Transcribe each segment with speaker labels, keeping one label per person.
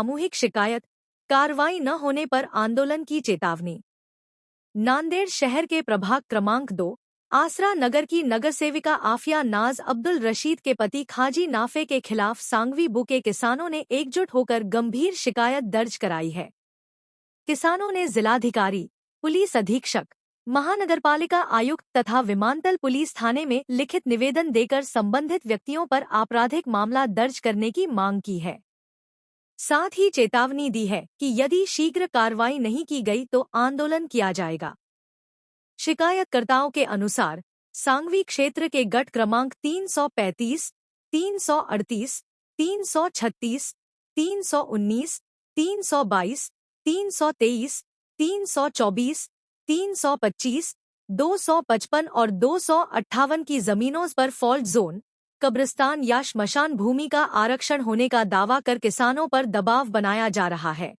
Speaker 1: सामूहिक शिकायत, कार्रवाई न होने पर आंदोलन की चेतावनी। नांदेड़ शहर के प्रभाग क्रमांक 2 आसरा नगर की नगर सेविका आफिया नाज अब्दुल रशीद के पति खाजी नाफे के खिलाफ सांगवी बू के किसानों ने एकजुट होकर गंभीर शिकायत दर्ज कराई है। किसानों ने जिलाधिकारी, पुलिस अधीक्षक, महानगरपालिका आयुक्त तथा विमानतल पुलिस थाने में लिखित निवेदन देकर संबंधित व्यक्तियों पर आपराधिक मामला दर्ज करने की मांग की है। साथ ही चेतावनी दी है कि यदि शीघ्र कार्रवाई नहीं की गई तो आंदोलन किया जाएगा। शिकायतकर्ताओं के अनुसार सांगवी क्षेत्र के गट क्रमांक 335, 338, 336, 319, 322, 323, 324, 325, 255 और 258 की जमीनों पर फॉल्ट जोन, कब्रिस्तान या श्मशान भूमि का आरक्षण होने का दावा कर किसानों पर दबाव बनाया जा रहा है।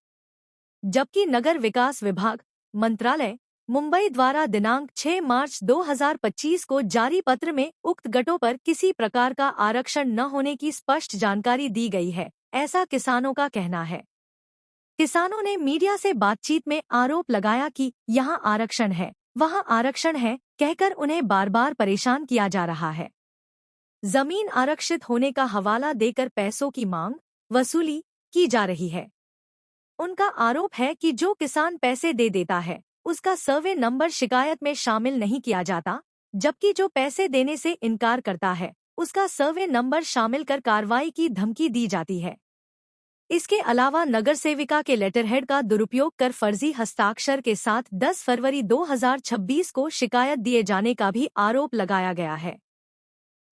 Speaker 1: जबकि नगर विकास विभाग, मंत्रालय, मुंबई द्वारा दिनांक 6 मार्च 2025 को जारी पत्र में उक्त गटों पर किसी प्रकार का आरक्षण न होने की स्पष्ट जानकारी दी गई है, ऐसा किसानों का कहना है। किसानों ने मीडिया से बातचीत में आरोप लगाया कि यहां आरक्षण है, वहां आरक्षण है, कहकर उन्हें बार बार परेशान किया जा रहा है। जमीन आरक्षित होने का हवाला देकर पैसों की मांग, वसूली की जा रही है। उनका आरोप है कि जो किसान पैसे दे देता है उसका सर्वे नंबर शिकायत में शामिल नहीं किया जाता, जबकि जो पैसे देने से इनकार करता है उसका सर्वे नंबर शामिल कर कार्रवाई की धमकी दी जाती है। इसके अलावा नगर सेविका के लेटरहेड का दुरुपयोग कर फर्जी हस्ताक्षर के साथ 10 फरवरी 2026 को शिकायत दिए जाने का भी आरोप लगाया गया है।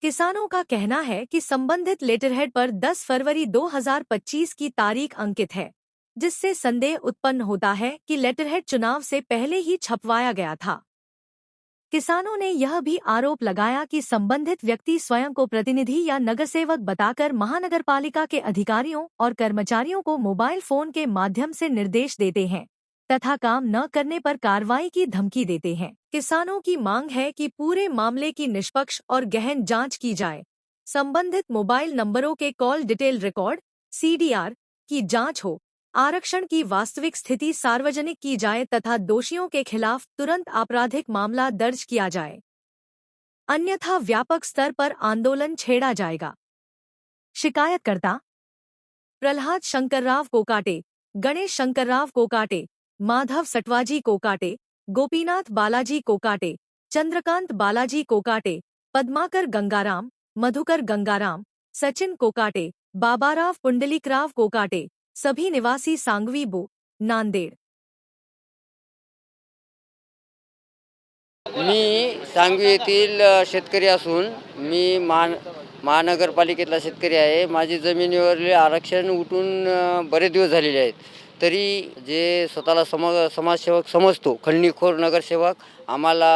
Speaker 1: किसानों का कहना है कि संबंधित लेटरहेड पर 10 फरवरी 2025 की तारीख अंकित है, जिससे संदेह उत्पन्न होता है कि लेटरहेड चुनाव से पहले ही छपवाया गया था। किसानों ने यह भी आरोप लगाया कि संबंधित व्यक्ति स्वयं को प्रतिनिधि या नगरसेवक बताकर महानगरपालिका के अधिकारियों और कर्मचारियों को मोबाइल फोन के माध्यम से निर्देश देते हैं तथा काम न करने पर कार्रवाई की धमकी देते हैं। किसानों की मांग है कि पूरे मामले की निष्पक्ष और गहन जांच की जाए, संबंधित मोबाइल नंबरों के कॉल डिटेल रिकॉर्ड (CDR) की जांच हो, आरक्षण की वास्तविक स्थिति सार्वजनिक की जाए तथा दोषियों के खिलाफ तुरंत आपराधिक मामला दर्ज किया जाए, अन्यथा व्यापक स्तर पर आंदोलन छेड़ा जाएगा। शिकायतकर्ता प्रहलाद शंकरराव कोकाटे, गणेश शंकरराव कोकाटे, माधव सटवाजी कोकाटे, गोपीनाथ बालाजी कोकाटे, चंद्रकांत बालाजी कोकाटे, पद्माकर गंगाराम, मधुकर गंगाराम, सचिन कोकाटे, बाबाराव पुंडलिकराव कोकाटे, सभी निवासी सांगवी बू, नांदेड़।
Speaker 2: मी सांगवी येथील शेतकरी असून मी महानगरपालिकेतला शेतकरी आहे। माझी जमिनीवरील आरक्षण उठून बरेच दिवस झालेले आहेत। तरी जे स्वतःला समाजसेवक समजतो, खंडणीखोर नगरसेवक आम्हाला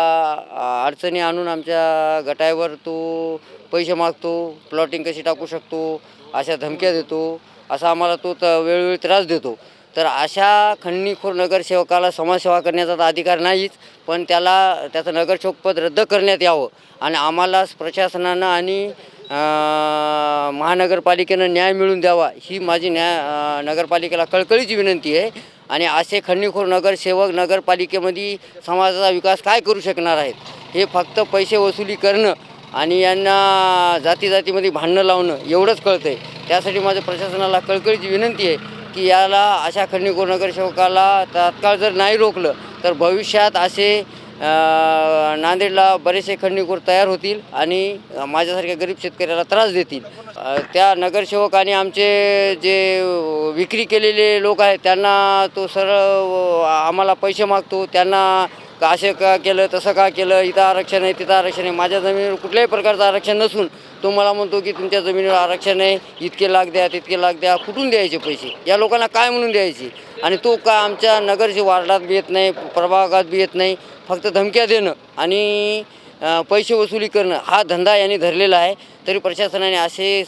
Speaker 2: अडचणी आणून आमच्या गटावर तो पैसे मागतो, प्लॉटिंग कशी टाकू शकतो अशा धमक्या देतो, असा आम्हाला तो वेळोवेळी त्रास देतो। तर अशा खंडणीखोर नगरसेवकाला समाजसेवा करण्याचा तर अधिकार नाहीच, पण त्याचं नगरसेवक पद रद्द करण्यात यावं आणि आम्हाला प्रशासनानं आणि महानगरपालिकेनं न्याय मिळवून द्यावा ही माझी नगरपालिकेला कळकळीची विनंती आहे। आणि असे खंडणीखोर नगरसेवक नगरपालिकेमध्ये समाजाचा विकास काय करू शकणार आहेत? हे फक्त पैसे वसुली करणं आणि यांना जातीमध्ये भांडणं लावणं एवढंच कळतंय। त्यासाठी माझ्या प्रशासनाला कळकळीची विनंती आहे की याला अशा खंडणीखोर नगरसेवकाला तात्काळ जर नाही रोखलं तर भविष्यात असे नांदेडला बरेचसे खंडणीखोर तयार होतील आणि माझ्यासारख्या गरीब शेतकऱ्याला त्रास देतील। त्या नगरसेवकाने आमचे जे विक्री केलेले लोक आहेत त्यांना तो सरळ आम्हाला पैसे मागतो, त्यांना असं का केलं तसं का केलं, इथं आरक्षण आहे तिथं आरक्षण आहे। माझ्या जमिनीवर कुठल्याही प्रकारचं आरक्षण नसून तो मला म्हणतो की तुमच्या जमिनीवर आरक्षण आहे, इतके लाख द्या तितके लाख द्या। कुठून द्यायचे पैसे? या लोकांना काय म्हणून द्यायचे? आणि तो का आमच्या नगरच्या वार्डात बी येत नाही, प्रभागात बी येत नाही, फक्त धमक्या देणं आणि पैसे वसुली करणं हा धंदा यांनी धरलेला आहे। तरी प्रशासनाने असे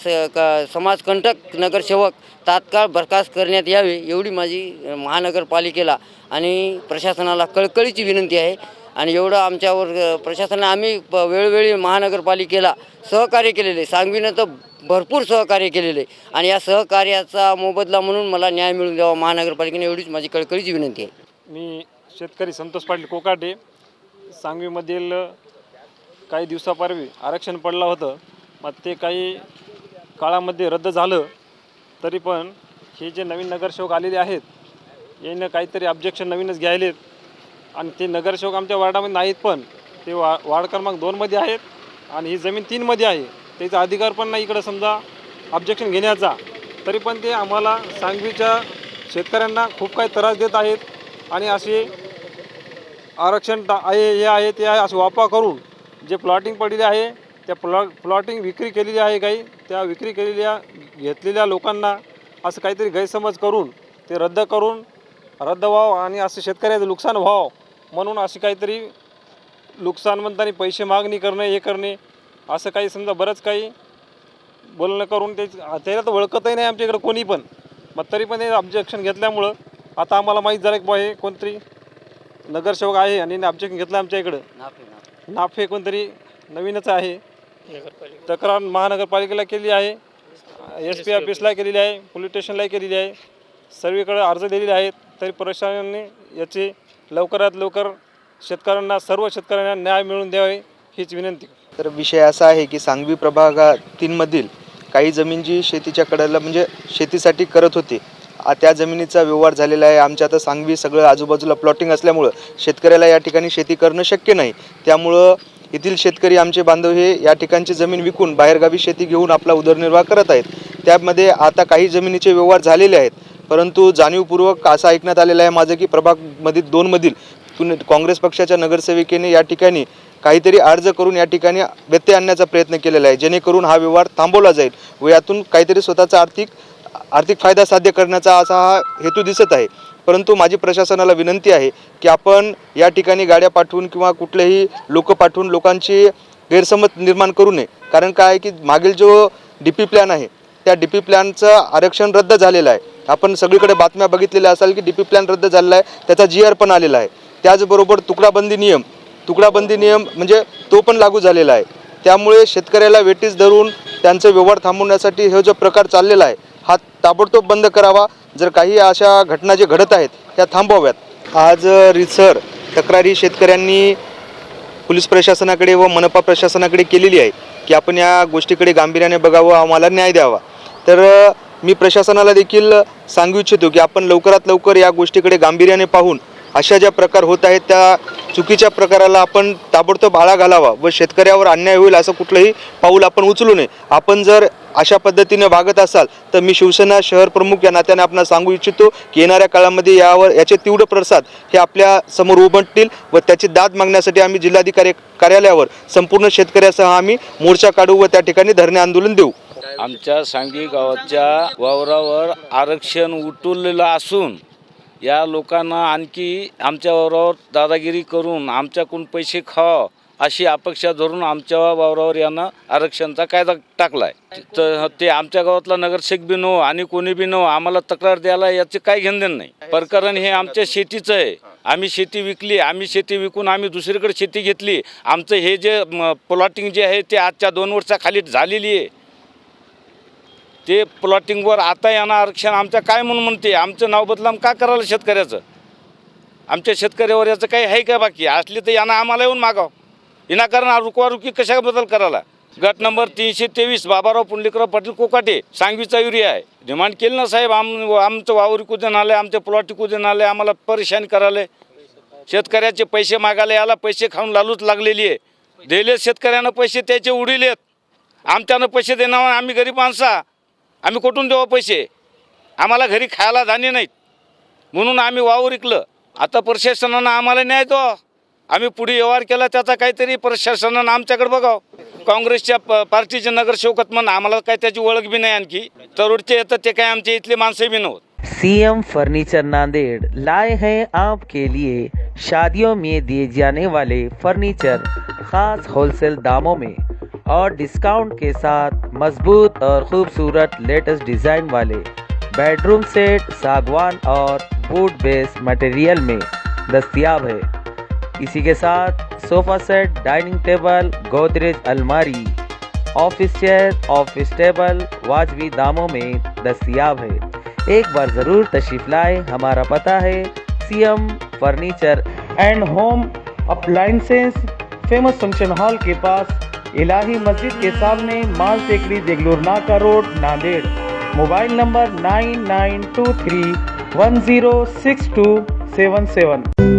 Speaker 2: समाजकंटक नगरसेवक तात्काळ बरखास्त करण्यात यावे एवढी माझी महानगरपालिकेला आणि प्रशासनाला कळकळीची विनंती आहे। आणि एवढं आमच्यावर प्रशासनाने आम्ही वेळोवेळी महानगरपालिकेला सहकार्य केलेले, सांगवीनं तर भरपूर सहकार्य केलेलं आहे आणि या सहकार्याचा मोबदला म्हणून मला न्याय मिळून द्यावा महानगरपालिकेने, एवढीच माझी कळकळीची विनंती आहे.
Speaker 3: मी शेतकरी संतोष पाटील कोकाटे. सांगवीमधील काही दिवसापूर्वी आरक्षण पडलं होतं, मग ते काही काळामध्ये रद्द झालं. तरी पण हे जे नवीन नगरसेवक आलेले आहेत यानं काहीतरी ऑब्जेक्शन नवीनच घ्यायलेत आणि ते नगरसेवक आमच्या वार्डामध्ये नाहीत, पण ते वार्ड क्रमांक 2मध्ये आहेत आणि ही जमीन 3मध्ये आहे. त्याचा अधिकार पण नाही इकडं समजा ऑब्जेक्शन घेण्याचा. तरी पण ते आम्हाला सांगवीच्या शेतकऱ्यांना खूप काही त्रास देत आहेत आणि असे आरक्षण आहे हे आहे ते आहे असे वापा करून जे प्लॉटिंग पडलेले आहे त्या प्लॉटिंग विक्री केलेली आहे, काही त्या विक्री केलेल्या घेतलेल्या लोकांना असं काहीतरी गैरसमज करून ते रद्द व्हावं आणि असं शेतकऱ्याचं नुकसान व्हावं म्हणून अशी काहीतरी नुकसान म्हणताना पैसे मागणी करणे हे करणे असं काही समजा बरंच काही बोलणं करून त्याला तर ओळखतही नाही आमच्या इकडं कोणी पण. मग तरी पण हे ऑब्जेक्शन घेतल्यामुळं आता आम्हाला माहीत झालं की हे कोणतरी नगरसेवक आहे आणि ऑब्जेक्शन घेतलं आमच्या इकडं. नाफे कोणतरी नवीनच आहे. तक्रार महानगरपालिकेला केली आहे, SP ऑफिसला केलेली आहे, पोलीस स्टेशनला केलेली आहे, सर्वीकडे अर्ज दिलेले आहेत. तरी प्रशासनाने याचे लवकरात लवकर शेतकऱ्यांना सर्व शेतकऱ्यांना न्याय मिळवून द्यावे हीच विनंती.
Speaker 4: तर विषय असा आहे की सांगवी प्रभाग 3मधील काही जमीन जी शेतीच्या कडेला म्हणजे शेतीसाठी करत होती, त्या जमिनीचा व्यवहार झालेला आहे. आमच्या आता सांगवी सगळं आजूबाजूला प्लॉटिंग असल्यामुळं शेतकऱ्याला या ठिकाणी शेती करणं शक्य नाही. त्यामुळं येथील शेतकरी आमचे बांधव हे या ठिकाणची जमीन विकून बाहेरगावी शेती घेऊन आपला उदरनिर्वाह करत आहेत. त्यामध्ये आता काही जमिनीचे व्यवहार झालेले आहेत, परंतु जाणीवपूर्वक असं ऐकण्यात आलेलं आहे माझं की प्रभाग 2मधील काँग्रेस पक्षाच्या नगरसेविकेने या ठिकाणी काहीतरी अर्ज करून या ठिकाणी व्यत्यय आणण्याचा प्रयत्न केलेला आहे, जेणेकरून हा व्यवहार थांबवला जाईल व यातून काहीतरी स्वतःचा आर्थिक फायदा साध्य करण्याचा असा हा हेतू दिसत आहे. परंतु माझी प्रशासनाला विनंती आहे की आपण या ठिकाणी गाड्या पाठवून किंवा कुठलेही लोक पाठवून लोकांची गैरसमज निर्माण करू नये. कारण काय आहे की मागील जो DP प्लॅन आहे त्या DP प्लॅनचं आरक्षण रद्द झालेलं आहे. आपण सगळीकडे बातम्या बघितलेल्या असाल की DP प्लॅन रद्द झालेला आहे, त्याचा GR पण आलेला आहे. त्याचबरोबर तुकडाबंदी नियम म्हणजे तो पण लागू झालेला आहे. त्यामुळे शेतकऱ्याला वेटीस धरून त्यांचे व्यवहार थांबवण्यासाठी हे जो प्रकार चाललेला आहे हा ताबडतोब बंद करावा. जर काही अशा घटना जे घडत आहेत त्या थांबवाव्यात. आज रितसर तक्रारी शेतकऱ्यांनी पोलीस प्रशासनाकडे व मनपा प्रशासनाकडे केलेली आहे की आपण या गोष्टीकडे गांभीर्याने बघावं, आम्हाला न्याय द्यावा. तर मी प्रशासनाला देखील सांगू इच्छितो की आपण लवकरात लवकर या गोष्टीकडे गांभीर्याने पाहून अशा ज्या प्रकार होत आहेत त्या चुकीच्या प्रकाराला आपण ताबडतोब आळा घालावा व शेतकऱ्यावर अन्याय होईल असं कुठलंही पाऊल आपण उचलू नये. आपण जर अशा पद्धतीने वागत असाल तर मी शिवसेना शहर प्रमुख या नात्याने आपणाला सांगू इच्छितो की येणाऱ्या काळामध्ये याचे तीव्र प्रसाद हे आपल्या समोर उमटतील व त्याची दाद मागण्यासाठी आम्ही जिल्हाधिकारी कार्यालयावर संपूर्ण शेतकऱ्यासह आम्ही मोर्चा काढू व त्या ठिकाणी धरणे आंदोलन देऊ.
Speaker 5: आमच्या सांगवी गावाच्या वावरावर आरक्षण उठवलेलं असून या लोकांना आणखी आमच्या वावरावर दादागिरी करून आमच्याकडून पैसे खावा अशी अपेक्षा धरून आमच्या वावरावर यांना आरक्षणचा कायदा टाकला आहे. तर ते आमच्या गावातला नगरसेवक बी नो आणि कोणी बी नो आम्हाला तक्रार द्यायला याचे काही घेणदेण नाही. प्रकरण हे आमच्या शेतीचं आहे. आम्ही शेती विकली, आम्ही शेती विकून आम्ही दुसरीकडे शेती घेतली. आमचं हे जे प्लॉटिंग जे आहे ते आजच्या 2 वर्षाखाली झालेली आहे. ते प्लॉटिंगवर आता यांना आरक्षण आमचं काय म्हणून म्हणते, आमचं नाव बदलाम का करायला शेतकऱ्याचं? आमच्या शेतकऱ्यावर याचं काही आहे का बाकी असली तर यांना आम्हाला येऊन मागाव. विनाकारण रुकवारुकी कशाबद्दल करायला? गट नंबर 323 बाबाराव पुंडलिकराव पाटील कोकाटे सांगवीचा एरिया आहे. डिमांड केली ना साहेब, आमचं वावर कुठून आलं, आमचे प्लॉट कुठून आले, आम्हाला परेशान करायला. शेतकऱ्याचे पैसे मागायला याला पैसे खाऊन लालूच लागलेली आहे. दिले शेतकऱ्यांना पैसे त्याचे उडिलेत. आमच्यानं पैसे देणार आम्ही गरीब माणसा, आम्ही कुठून देऊ पैसे? आम्हाला घरी खायला धान्य नाहीत म्हणून आम्ही वावर विकलं. आता प्रशासनानं आम्हाला न्याय द्यावा. आम्ही पुढे व्यवहार केला त्याचा काहीतरी प्रशासनानं आमच्याकडे बघावं. काँग्रेसच्या पार्टीचे नगरसेवक म्हणून आम्हाला काय त्याची ओळख बी नाही. आणखी तरुडचे येतात ते काय आमच्या इथले माणसं बी नव्हत.
Speaker 6: CM फर्नीचर नांदेड़ लाए हैं आपके लिए शादियों में दिए जाने वाले फर्नीचर खास होलसेल दामों में और डिस्काउंट के साथ मजबूत और खूबसूरत लेटेस्ट डिज़ाइन वाले बेडरूम सेट सागवान और वुड बेस मटेरियल में दस्तयाब है। इसी के साथ sofa set, dining table, Godrej अलमारी, ऑफिस चेयर, ऑफिस टेबल वाजबी दामों में दस्तयाब है। एक बार ज़रूर तशरीफ़ लाए। हमारा पता है CM furniture and home appliances, famous function hall के पास, इलाही मस्जिद के सामने, माल टेकरी, देगलूर नाका रोड, नांदेड़। Mobile number 9923106277।